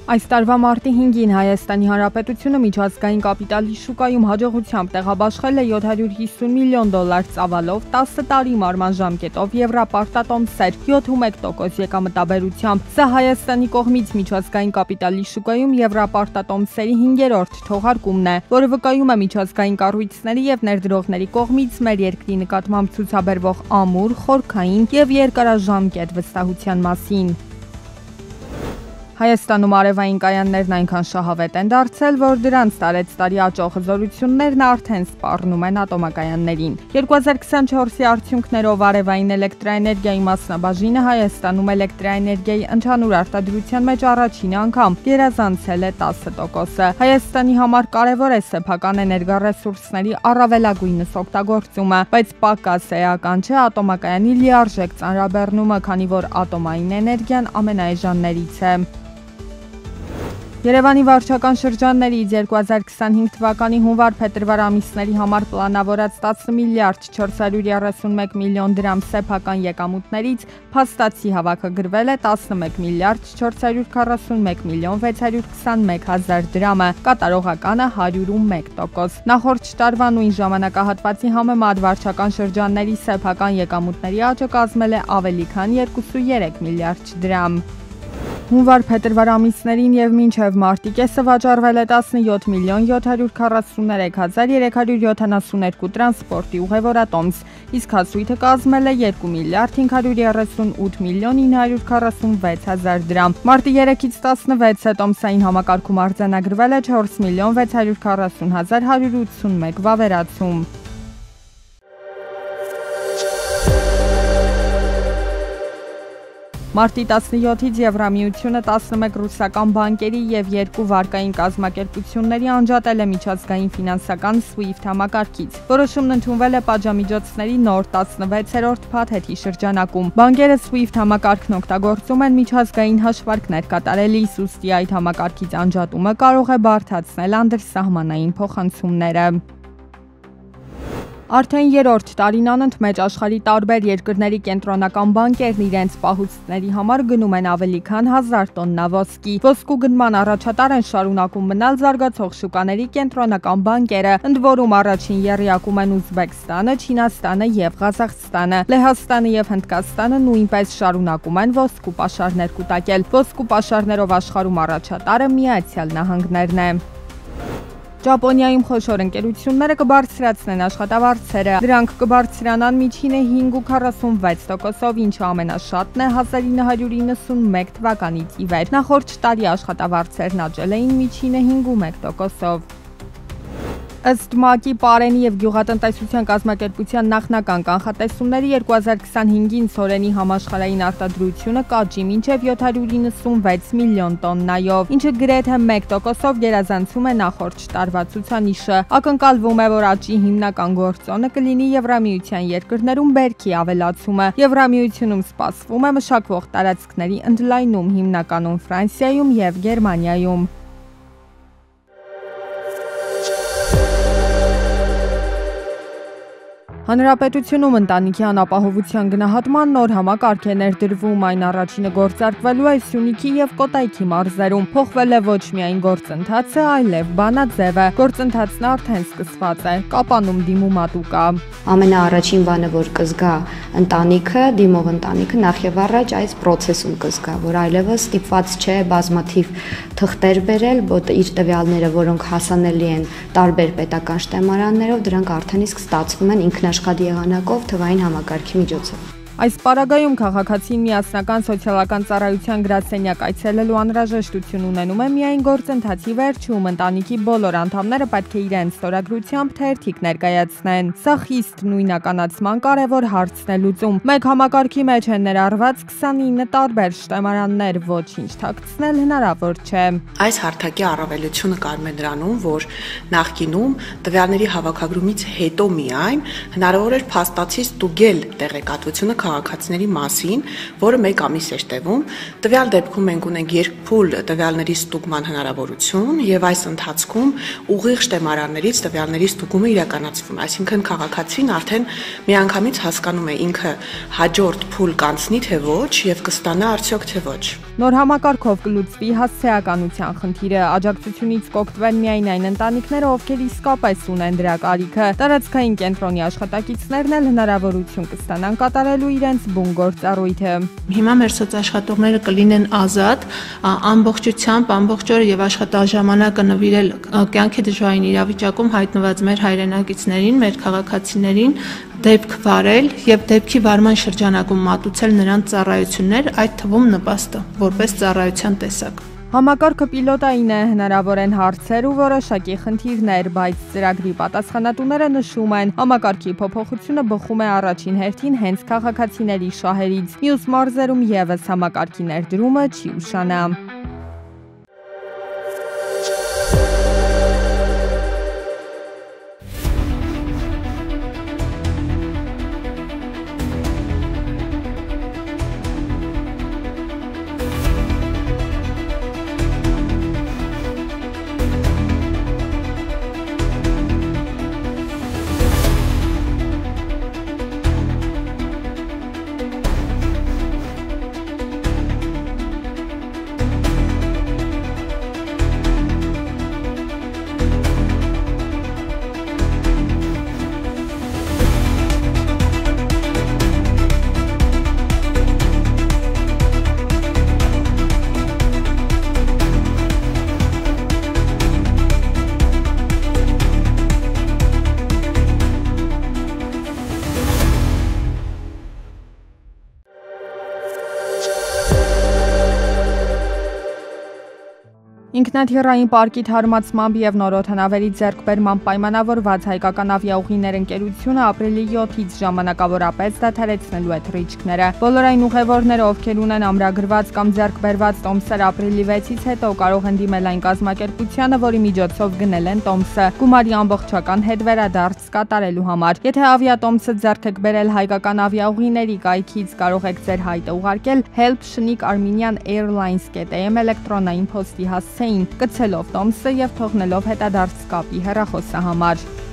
Այս տարվա մարտի 5-ին Հայաստանի Հանրապետությունը միջազգային կապիտալի շուկայում հաջողությամբ տեղաբաշխել է $750 միլիոն ծավալով 10 տարի մարման ժամկետով Եվրապարտատոմսեր 7.1% եկամտաբերությամբ։ Սա Հայաստանի կողմից միջազգային կապիտալի շուկայում Եվրապարտատոմսերի 5-րդ թողարկումն է, որը վկայում է միջազգային կառույցների եւ ներդրողների կողմից մեր երկրի նկատմամբ ցուցաբերվող ամուր, խորքային եւ երկարաժամկետ վստահության մասին։ Հայաստանում արևային կայաններն այնքան շահավետ են դարձել, որ դրանց տարեցտարի աճող հզորություններն արդեն սպառնում են ատոմակայաններին։ 2024-ի արդյունքներով արևային էլեկտրաէներգիայի մասնաբաժինը Հայաստանում էլեկտրաէներգիայի ընդհանուր արտադրության մեջ առաջին անգամ գերազանցել է 10%-ը։ Հայաստանի համար կարևոր է սեփական էներգառեսուրսների առավելագույնս օգտագործումը, բայց պակաս էական չէ ատոմակայանի լիարժեք ծանրաբեռնումը, քանի որ ատոմային էներգիան ամենաէժաններից է։ Երևանի վարչական շրջաններից 2025 թվականի հունվար-փետրվար ամիսների համար պլանավորած 10 միլիարդ 431 միլիոն դրամ սեփական եկամուտներից փաստացի հավաքը գրվել է 11 միլիարդ 441 միլիոն 621 հազար դրամը, կատարողականը 101%։ Նախորդ տարվա նույն ժամանակահատվածի համեմատ վարչական շրջանների սեփական եկամուտների աճը կազմել է ավելի քան 2.3 միլիարդ դրամ։ Հունվար-փետրվար ամիսներին եւ մինչեւ մարտի կեսը վաճառվել է 17 միլիոն 743 հազար 372 տրանսպորտի ուղևորատոմս, իսկ հասույթը կազմել է 2 միլիարդ 538 միլիոն 946 հազար դրամ։ Մարտի 3-ից 16-ը տոմսային համակարգում արձանագրվել է 4 միլիոն 640 հազար 181 վավերացում։ Մարտի 17-ից Եվրամիությունը 11 ռուսական բանկերի եւ 2 վարկային կազմակերպությունների անջատել է միջազգային ֆինանսական SWIFT համակարգից։ Որոշումն ընդունվել է պատժամիջոցների նոր 16-րդ փաթեթի շրջանակում։ Բանկերը SWIFT համակարգն օգտագործում են միջազգային հաշվարկներ կատարելիս, ուստի այդ համակարգից անջատումը կարող է բարդացնել անդրսահմանային փոխանցումները։ Արդեն երրորդ տարին անընդմեջ աշխարհի տարբեր երկրների կենտրոնական բանկերն իրենց պահուստների համար գնում են ավելի քան 1000 տոննա ոսկի։ Ոսկու գնման առաջատար են շարունակում մնալ զարգացող շուկաների կենտրոնական բանկերը, ընդ որում առաջին եռյակում են Ուզբեկստանը, Չինաստանը եւ Ղազախստանը։ Լեհաստանը եւ Հնդկաստանը նույնպես շարունակում են ոսկու պաշարներ կուտակել։ Ոսկու պաշարներով աշխարհում առաջատարը Միացյալ Նահանգներն է։ Ճապոնիայում խոշոր ընկերությունները կբարձրացնեն աշխատավարձերը։ Դրանք կբարձրանան միջինը 5.46%-ով, ինչը ամենաշատն է 1991 թվականից ի վեր։ Նախորդ տարի աշխատավարձերն աճել էին միջինը 5.1%-ով։ Ըստ ՄԱԿ-ի Պարենի եւ գյուղատնտեսության կազմակերպության նախնական կանխատեսումների 2025-ին սորենի համաշխարհային արտադրությունը կաճի մինչեւ 796 միլիոն տոննայով, ինչը գրեթե 1%-ով գերազանցում է նախորդ տարվա ցուցանիշը։ Ակնկալվում է, որ աճի հիմնական գործոնը կլինի Եվրամիության երկրներում բերքի ավելացումը։ Եվրամիությունում սպասվում է մշակվող տարածքների ընդլայնում, հիմնականում Ֆրանսիայում եւ Գերմանիայում։ Հանրապետությունում ընտանիքի անապահովության գնահատման նոր համակարգ է ներդրվում, այն առաջինը գործարկվելու է Սյունիքի եւ Կոտայքի մարզերում։ Փոխվել է ոչ միայն գործընթացը, այլև բանաձևը։ Գործընթացն արդեն սկսված է, Կապանում դիմումատու կա։ Ամենաառաջին բանը, որ կզգա ընտանիքը, դիմող ընտանիքը նախ եւ առաջ այս process-ում կզգա, որ այլևս ստիպված չէ բազմաթիվ թղթեր բերել, իր տվյալները, որոնք հասանելի են տարբեր պետական շտեմարաններով, դրանք արդեն իսկ ստացվում են ինքնաշխատ եղանակով թվային համակարգի միջոցով։ Այս պարագայում քաղաքացին միասնական սոցիալական ծառայության գրասենյակ այցելելու անհրաժեշտություն ունենում է միայն գործընթացի վերջում, ընտանիքի բոլոր անդամները պետք է իրենց ստորագրությամբ թերթիկ ներկայացնեն։ Սա խիստ նույնականացման կարևոր հարցն է լուծում։ Մեկ համակարգի մեջ են ներառված 29 տարբեր շտեմարաններ, ոչինչ թաքցնել հնարավոր չէ։ Այս հարթակի առավելությունը կայանում է նրանում, որ նախկինում տվյալների հավաքագրումից հետո միայն հնարավոր էր փաստացի ստուգել տեղեկատվությունը քաղաքացիների մասին, որը 1 ամիս էր տևում։ Տվյալ դեպքում մենք ունենք երկփուլ տվյալների ստուգման հնարավորություն եւ այս ընթացքում ուղիղ շտեմարաններից տվյալների ստուգումը իրականացվում է, այսինքն քաղաքացին արդեն միանգամից հասկանում է ինքը հաջորդ փուլ կանցնի թե ոչ եւ կստանա արդյոք թե ոչ։ Նոր համակարգով կլուծվի հասցեականության խնդիրը, աջակցությունից կօգտվեն միայն այն ընտանիքները, ովքեր իսկապես ունեն դրա կարիքը։ Տարածքային կենտրոնի աշխատակիցներն էլ հնարավորություն կստանան կատարելու իրենց բուն գործառույթը։ Հիմա մեր սոցաշխատողները կլինեն ազատ, ամբողջությամբ, ամբողջ օրը եւ աշխատաժամանակը նվիրել կյանքի դժվարին իրավիճակում հայտնված մեր հայրենակիցներին, մեր քաղաքացիներին դեպք վարել եւ դեպքի վարման շրջանակում մատուցել նրանց ծառայություններ, այդ թվում նպաստը, որպես ծառայության տեսակ։ Համակարգը պիլոտային է, հնարավոր են հարցեր ու որոշակի խնդիրներ, բայց ծրագրի պատասխանատուները նշում են, համակարգի փոփոխությունը բխում է առաջին հերթին հենց քաղաքացիների շահերից։ Մյուս մարզերում եւս համակարգի ներդրումը չի ուշանա։ Ինքնաթիռային պարկի թարմացմամբ եւ նոր օդանավերի ձեռքբերմամբ պայմանավորված հայկական ավիաուղիներ ընկերությունը ապրիլի 7-ից ժամանակավորապես դադարեցնելու է թռիչքները։ Բոլոր այն ուղևորները, ովքեր ունեն ամրագրված կամ ձեռքբերված տոմսեր ապրիլի 6-ից հետո կարող են դիմել այն կազմակերպությանը, որի միջոցով գնել են տոմսը, գումարի ամբողջական հետվերադարձ կատարելու համար։ Եթե ավիատոմսը ձեռք եք բերել հայկական ավիաուղիների կայքից, կարող եք ձեր հայտը ուղարկել help@armenianairlines.am էլեկտրոնային փոստի հասցեին, գցելով տոմսը եւ թողնելով հետադարձ կապի հեռախոսահամար։